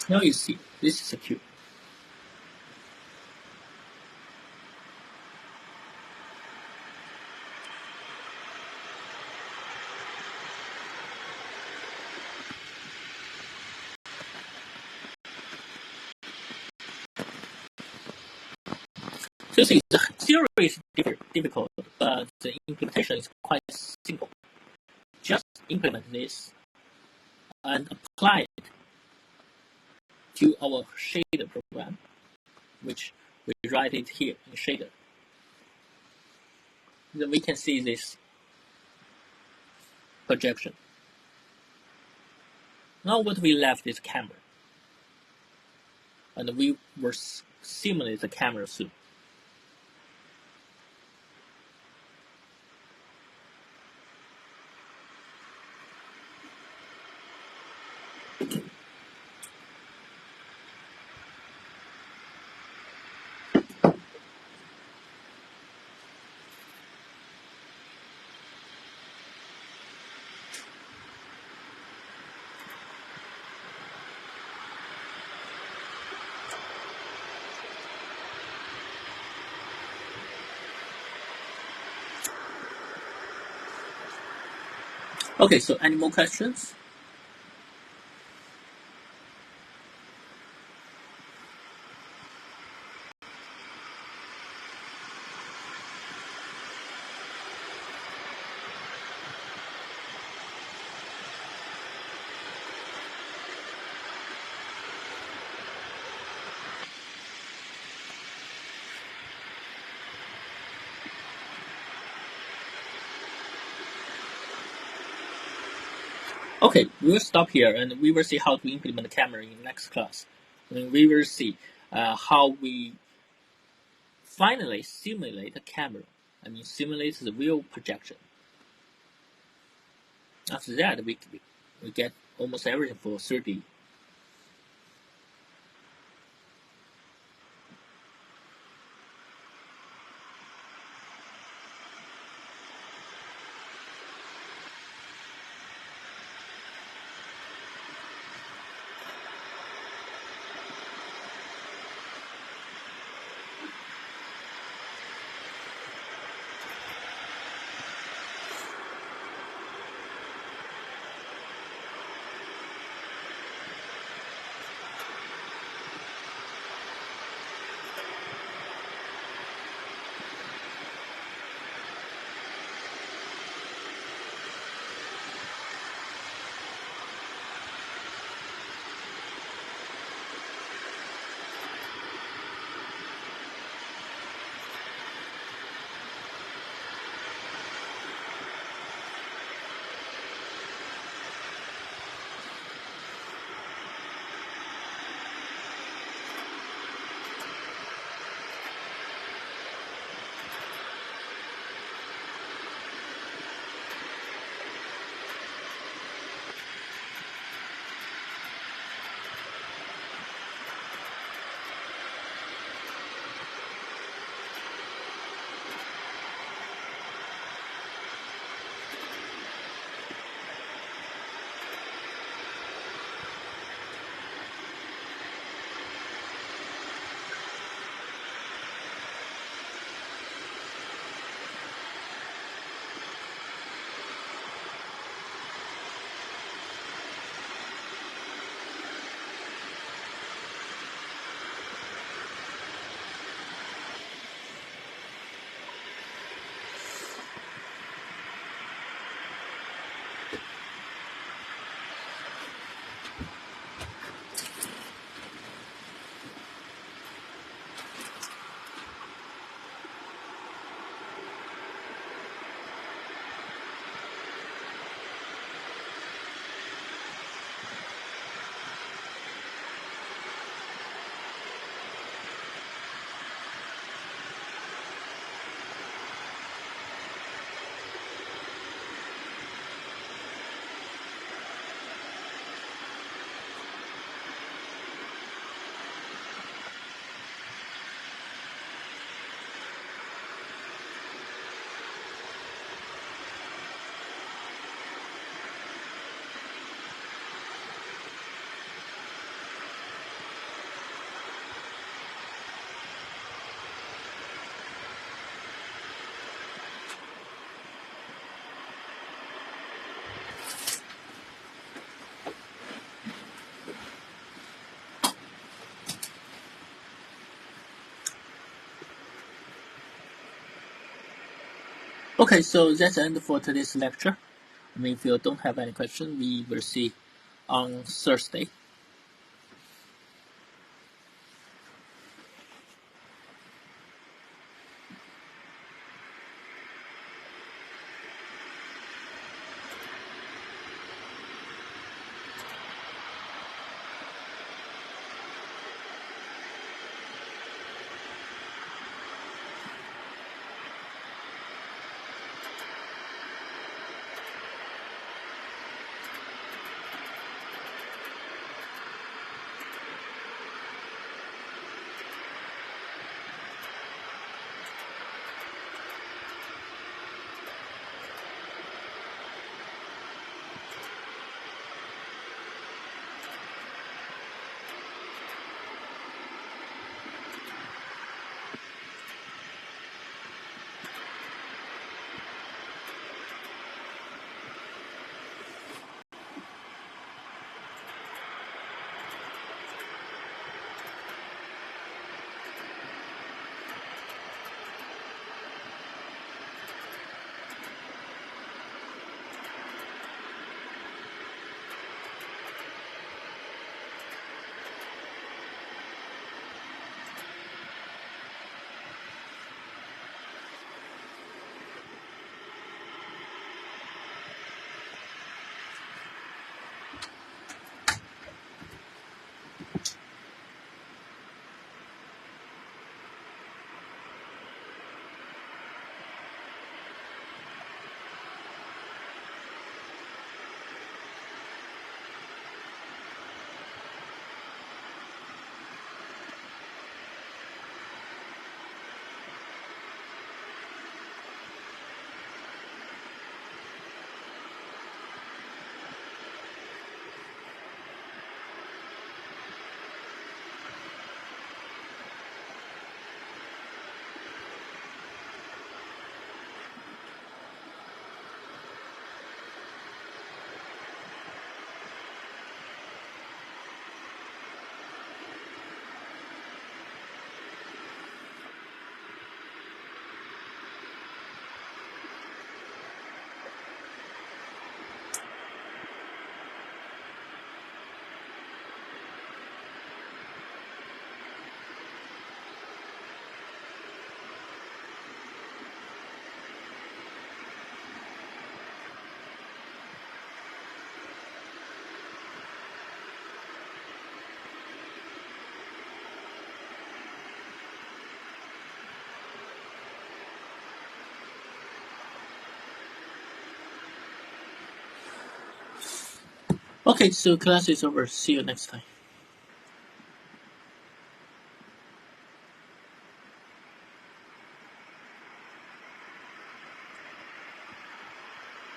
Now you see, this is a cube. So you see, the theory is difficult, but the implementation is quite simple. Just implement this and apply it to our shader program, which we write it here in shader. Then we can see this projection. Now what we left is camera, and we will simulate the camera soon. Okay, so any more questions? Okay, we will stop here and we will see how to implement the camera in next class. And we will see how we finally simulate the camera. I mean, simulate the real projection. After that, we get almost everything for 3D. Okay, so that's the end for today's lecture. If you don't have any questions, we will see on Thursday. Okay, so class is over. See you next time.